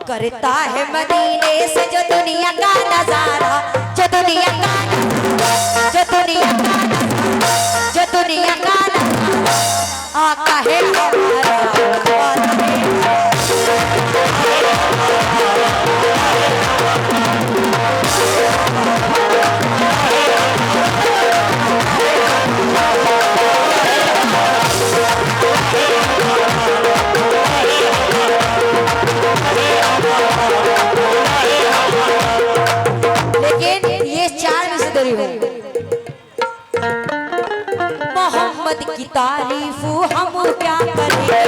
करता है मदीने से जो दुनिया का नजारा, जो दुनिया का नजारा, जो दुनिया का नजारा, जो दुनिया का नजारा आका है हमारा। मोहम्मद की तारीफ हम क्या करेंगे,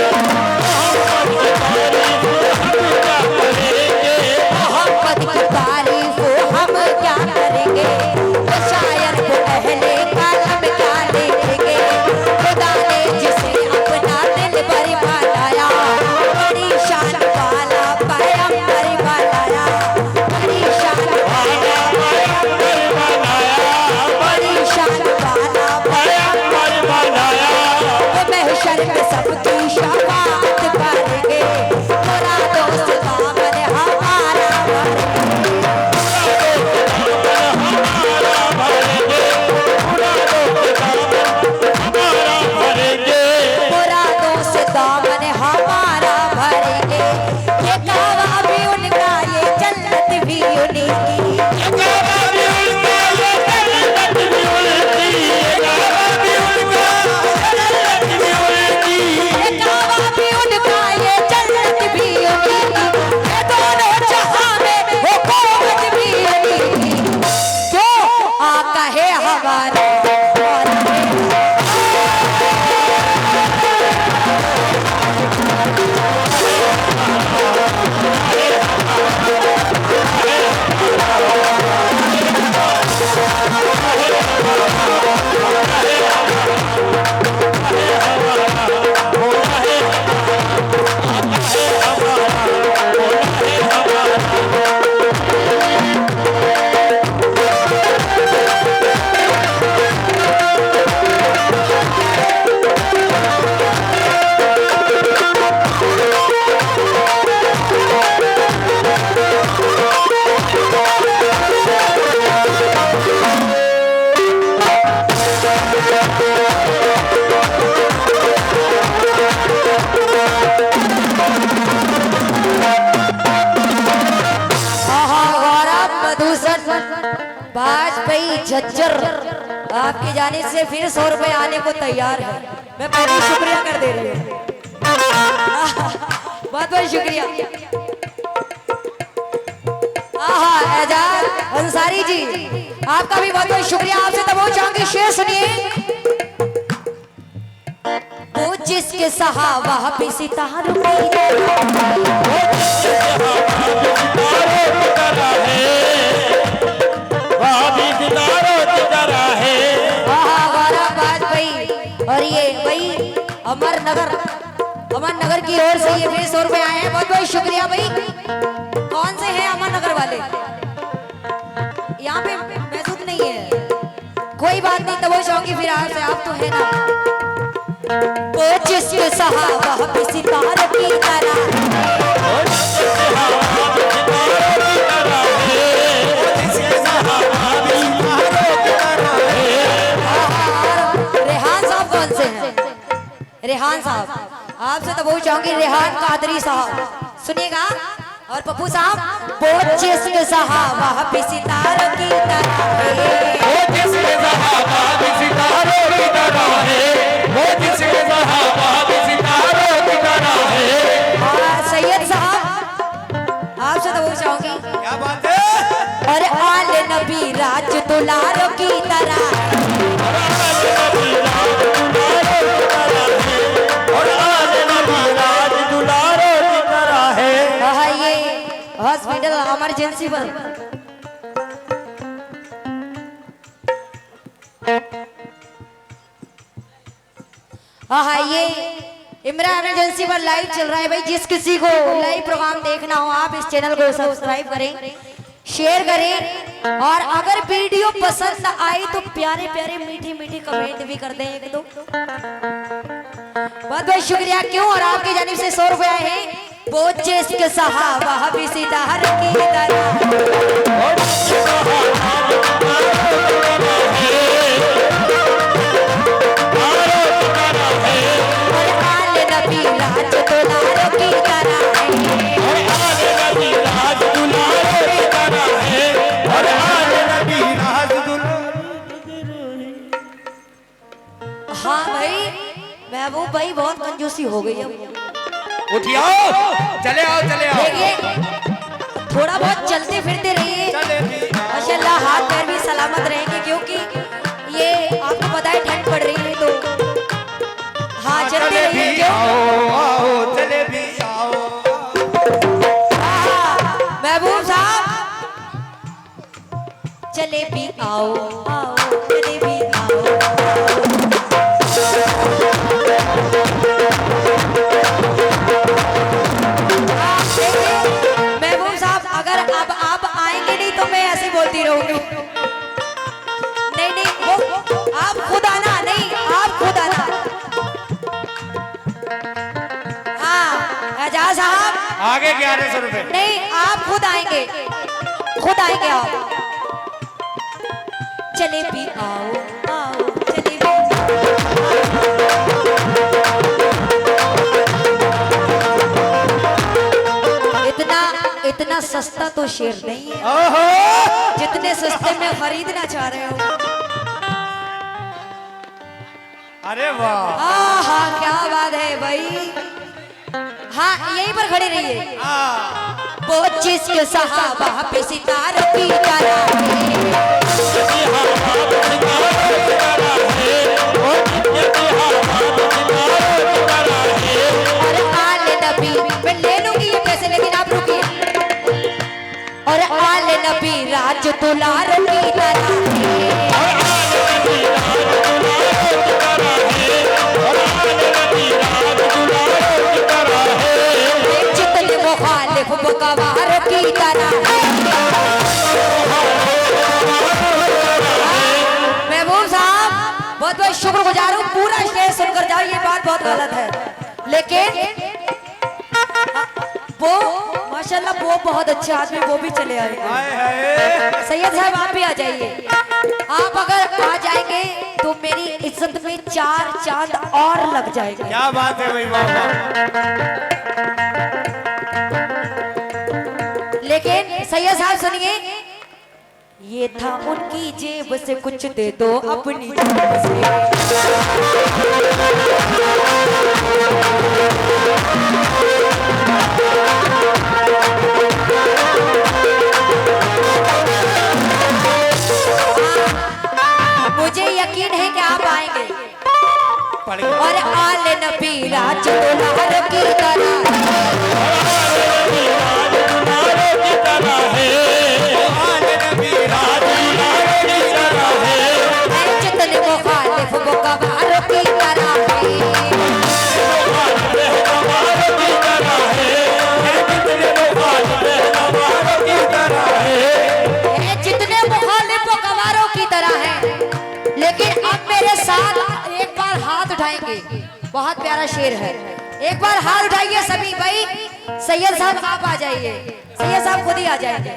मोहम्मद की तारीफ हम क्या करेंगे, तो शायर को अहले कलम क्या लिखेंगे। खुदा ने जिसे अपना दिल पर बनाया, बड़ी शान वाला पैगंबर बनाया, बड़ी शान वाला पैगंबर बनाया, बड़ी शान वाला पैगंबर बनाया। वो महशर में सबकी शफाअत करेंगे, मुरादों से दामन हमारा भरेंगे, मुरादों से दामन हमारा भरेंगे। ये कावा भी उनका, ये जन्नत भी उन्हीं की, ये कावा भी उनका, ये जन्नत भी उनकी, ये कावा भी उनका, जन्नत भी उनकी, ये कावा भी उनका, ये जन्नत भी उन्हीं की, ये दोनों जहां में हुकूमत भी उन्हीं की। जो आका है हमारा, वाजपेयी झज्जर आपकी जानिब से फिर 100 रुपए आने को तैयार है। मैं पहले शुक्रिया कर दे रही हूँ, बहुत बहुत शुक्रिया। एजाज अंसारी जी आपका भी बहुत बहुत शुक्रिया। आपसे तब चाहूंगी शेर सुनिए। वो जिसके सहावा पे सितारों की और ये भाई अमर नगर की ओर से ये फिर 100 रुपए आए हैं। बहुत बहुत शुक्रिया भाई। कौन से हैं अमर नगर वाले? यहाँ पे महसूस नहीं है, कोई बात नहीं। तब चाहूंगी फिर आपसे, आप तो है ना। वो जिसके सहावा पे सितारों की तरह, रेहान साहब आपसे तो बहुत चाहूंगी। रेहान कादरी साहब सुनिएगा, और पप्पू साहब। वो जिसके सहावा पे सितारों की तरह है, वो जिसके सहावा पे सितारों की तरह है, वो जिसके सहावा पे सितारों की तरह है। सैयद साहब आपसे तो बहुत चाहूंगी। क्या बात है? और आले नबी राज दुलारों की तरह, हॉस्पिटल इमरजेंसी पर ये इमरा इमरजेंसी पर लाइव चल रहा है भाई। जिस किसी को लाइव प्रोग्राम देखना हो आप इस चैनल को सब्सक्राइब करें, शेयर करें, और अगर वीडियो पसंद आए तो प्यारे प्यारे मीठे मीठे कमेंट भी कर दें एक दो। बहुत बहुत शुक्रिया। क्यों? और आपकी जानिब से 100 रुपए आए हैं। वो जिसके सहाबा भी सितार की तरह हाँ भाई महबूब भाई बहुत कंजूसी हो गई अब। उठिए आओ, चले आओ चले आओ। देखिए थोड़ा बहुत चलते फिरते रहिए, माशाल्लाह हाथ पैर भी सलामत रहेंगे, क्योंकि ये आपको पता है ठंड पड़ रही है तो हाँ चलते रहिए। क्यों आओ चले भी आओ। महबूब साहब चले भी आओ आओ चले भी आओ। महबूब साहब अगर अब आप आएंगे नहीं तो मैं ऐसे बोलती रहूंगी। नहीं नहीं वो आप खुद आना, नहीं आप खुद आना। हाँ एजाज साहब आगे 1100 रुपए। नहीं आप खुद आएंगे, खुद आएंगे आप। चले भी आओ आओ चले भी इतना सस्ता तो शेर नहीं है जितने सस्ते में खरीदना चाह रहे हो। अरे वाह, हाँ हाँ क्या बात है भाई। हाँ यहीं पर खड़े रहिए। वो जिसके सहाबा पे सितारों की तरह और आले नबी, मैं ले लूंगी ये पैसे लेकिन आप रुकिए। और आले नबी राज दुलार की तरह जितने मुखालिफ बकवार की तरह। महबूब साहब बहुत बहुत शुक्रगुजार हूँ, पूरा स्टेज सुनकर जाओ, ये बात बहुत गलत है। लेकिन वो माशाल्लाह वो बहुत अच्छे आदमी, वो भी चले आए। सैयद साहब आप भी आ जाइए। आप अगर आ जाएंगे तो मेरी इज्जत में 4 चांद और लग जाएंगे। क्या बात है भाई, वाह। लेकिन सैयद साहब सुनिए, ये था उनकी जेब से कुछ दे दो अपनी जेब से। मुझे यकीन है कि आप आएंगे और आले नबी राज दुलार की तरह जितने मुखालिफ वो कबार की तरह जितने मुखालिफ वो कबारों की तरह है। लेकिन अब मेरे साथ एक बार हाथ उठाएंगे, बहुत प्यारा शेर है। एक बार हाथ उठाइए सभी भाई। सैयद साहब आप आ जाइए, सैयद साहब खुद ही आ जाएंगे।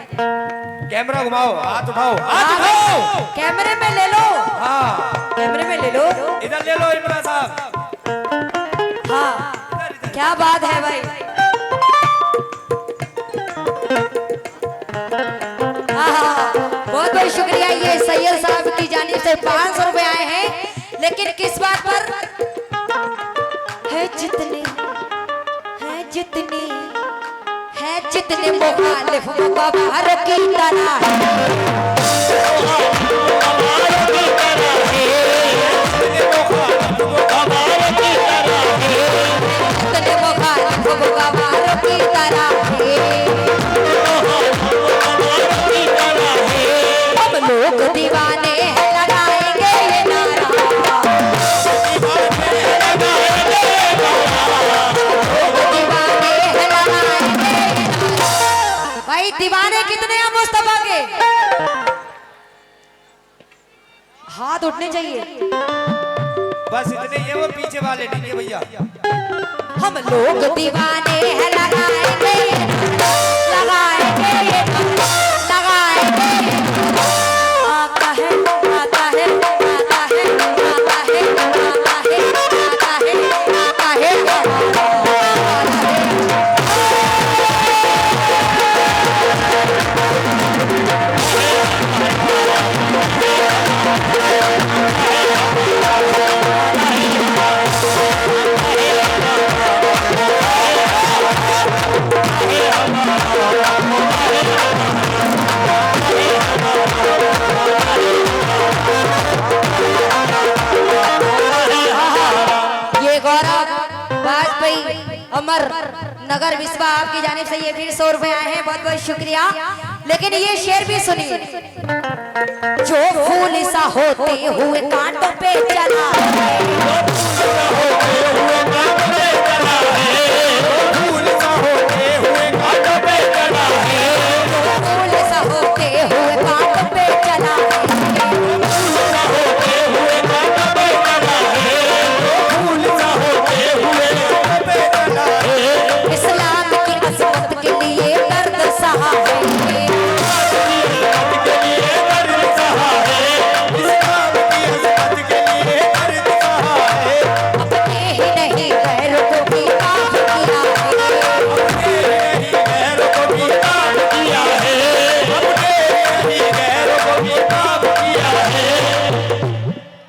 कैमरा घुमाओ, हाथ उठाओ, हाथ उठाओ। कैमरे में ले लो, हाँ कैमरे में ले लो, इधर ले लो इमरान साहब। हाँ क्या बात है भाई। हाँ बहुत बहुत शुक्रिया। ये सैयद साहब की जानिब से 500 रुपए आए हैं। लेकिन किस बात पर है? जितने मुखालिफ मुकबार की तरह जितने मुखालिफ मुकबार की तरह हम लोग दीवाने हैं, लगाएंगे ये नारा। भाई दीवाने कितने हैं मुस्तफा के? हाथ उठने चाहिए। बस इतने ही है, वो पीछे वाले नहीं है भैया। हम लोग दीवाने हैं, लगाएंगे लगाएंगे लगाएंगे। आता है आता है आता है आता है आता है आता है आता है। अमर नगर विश्वा आपकी जानिब से ये फिर 100 रुपए आए हैं, बहुत बहुत शुक्रिया। लेकिन ये शेर भी सुनिए। जो फूल सा होते हुए कांटों पे चला है, फूल सा होते हुए कांटों पे चला है, फूल सा होते हुए कांटों पे चला है, फूल सा होते हुए कांटों पे चला है। इस्लाम की अजमत के लिए दर्द सहा है, अपने ही नहीं गैरों को भी माफ किया है।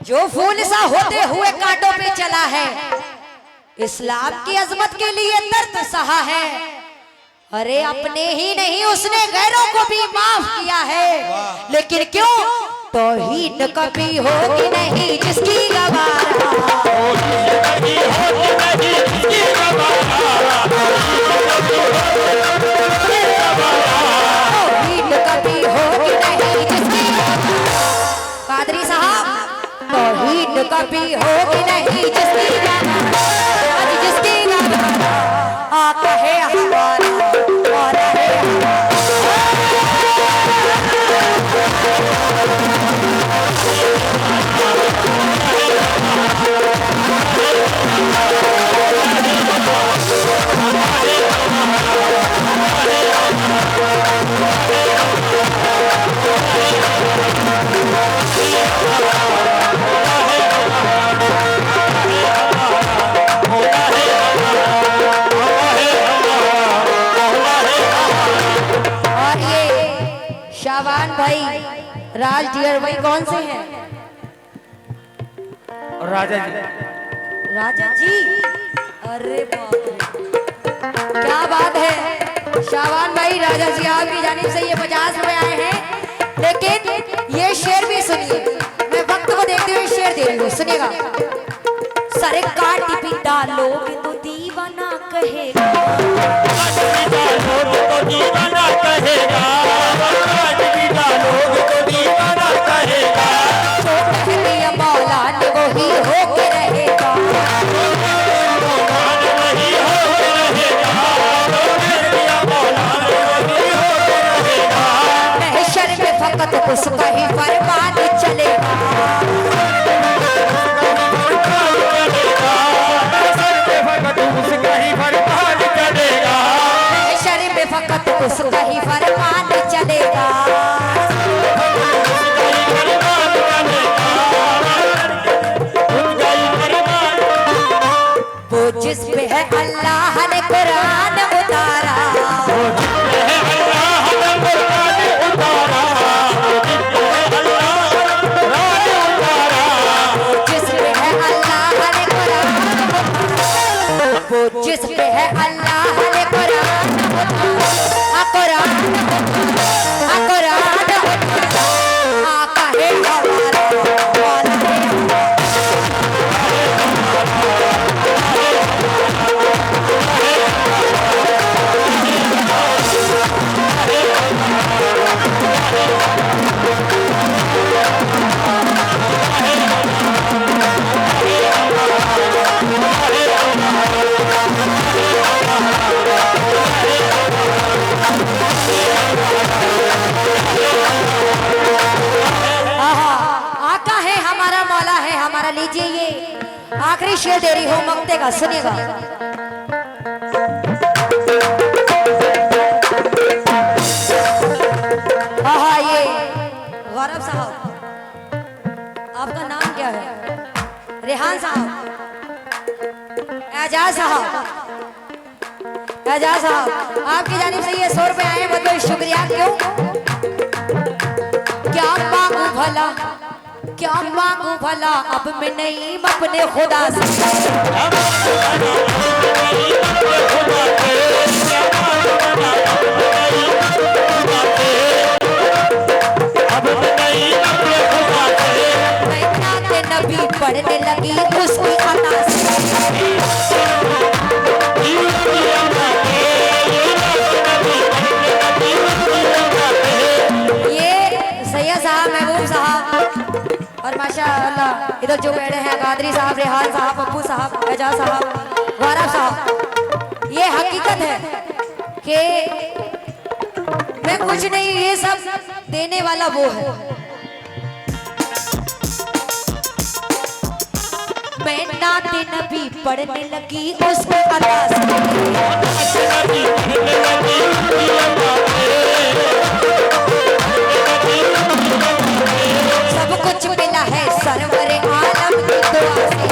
जो फूल सा होते हुए कांटों पे चला है, इस्लाम की अजमत के लिए दर्द सहा है। अरे अपने ही नहीं उसने गैरों को भी माफ किया है। लेकिन क्यों? तौहीद कभी होगी नहीं जिसकी गवारा, तौहीद कभी होगी नहीं जिसकी कादरी साहब, तौहीद कभी होगी नहीं जिसकी गवारा, आज जिसकी गवारा आता है हमारा और है शाबान भाई, राज डियर भाई कौन से हैं? राजा जी, राजा जी, अरे बाप रे, क्या बात है। शाबान भाई, राजा जी आपकी जानिब से ये 50 रुपए आए हैं। लेकिन ये शेर भी सुनिए, मैं वक्त को देखते हुए शेर दे रही हूँ, सुनिएगा। सर काट भी डालोगे तो दीवाना कहेगा, मौला ने वही होके रहेगा, महशर में फकत उसका ही फरमान चलेगा, महशर में फकत उसका ही फरमान चलेगा। वो जिस पे है अल्लाह ने कुरान उतारा, जिस पे है अल्लाह ने कुरान उतारा, वो जिस पे है अल्लाह ने कुरान उतारा, कुरान कुरान उतारा, आका है हमारा मौला है हमारा। आखिरी शेर दे रही हूँ मक्ते का, सुनिएगा। हाँ ये गौरव साहब, आपका नाम क्या है? रेहान साहब, एजाज साहब, एजाज साहब, आपकी जानिब से ये 100 रुपए आए, बहुत बहुत शुक्रिया। क्यों क्या मांगू भला, क्या मांगू भला, अब मैं नहीं अपने खुदा से। मैं नाते नबी पढ़ने लगी उसकी अता से। महबूब साहब और माशाअल्लाह इधर जो बैठे हैं गादरी साहब, रेहान साहब, पप्पू साहब, एजाज साहब, गौरव साहब, ये हकीकत है कि मैं कुछ नहीं, ये सब देने वाला वो है। मैं नाते नबी पढ़ने लगी उसको अता से। सब कुछ मिला है सरवरे आलम की दुआ से।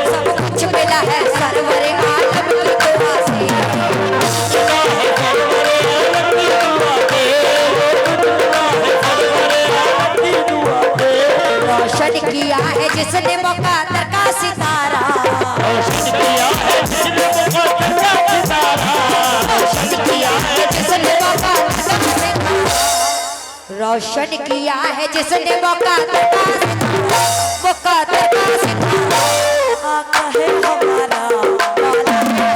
सब कुछ मिला है सरवरे आलम की दुआ से। रोशन किया है जिसने मुक़द्दर का सितारा, रोशन किया है जिसने मुक़द्दर का सितारा, रोशन किया है जिसने मुक़द्दर का सितारा, रोशन किया है जिसने मुक़द्दर का सितारा, मुक़द्दर का सितारा। आका है हमारा, मौला है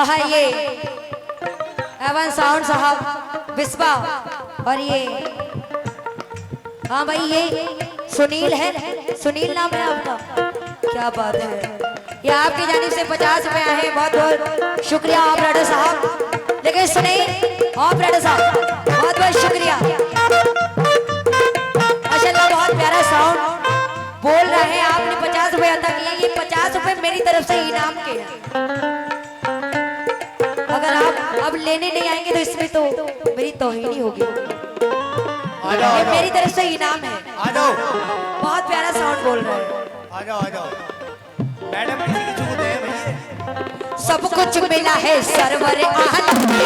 हाँ ये एवन साउंड साहब, बिस्बा, और ये हाँ भाई ये सुनील है, सुनील नाम है आपका, क्या बात है। ये आपकी जानिब से 50 रुपए आए हैं, बहुत बहुत शुक्रिया ऑपरेटर साहब। लेकिन सुने ऑपरेटर साहब, बहुत बहुत शुक्रिया, माशाल्लाह बहुत प्यारा साउंड बोल रहे हैं आपने। 50 रुपए अदा किए, ये 50 रुपए मेरी तरफ से इनाम के हैं। अगर आप अब लेने नहीं आएंगे तो इसमें तो मेरी तौहीनी होगी। ये मेरी तरफ से इनाम है। बहुत प्यारा साउंड बोल रहे हैं। आ जाओ मैडम, किसी की छूट है भैया। सब कुछ मिला है सरवर आलम की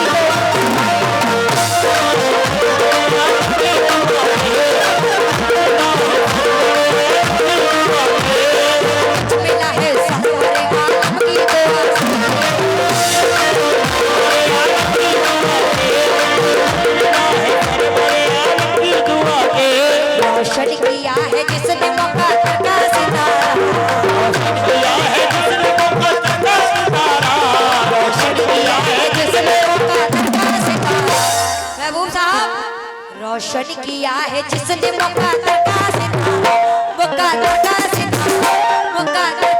मिला है सरवर आलम की रोशन किया है जिसने मुक़द्दर का सितारा, रोशन किया है जिसने मुक़द्दर का सितारा, रोशन किया है जिसने मुक़द्दर का सितारा। महबूब साहब, रोशन किया है जिसने मुक़द्दर का सितारा, मुक़द्दर का सितारा, मुक़द्दर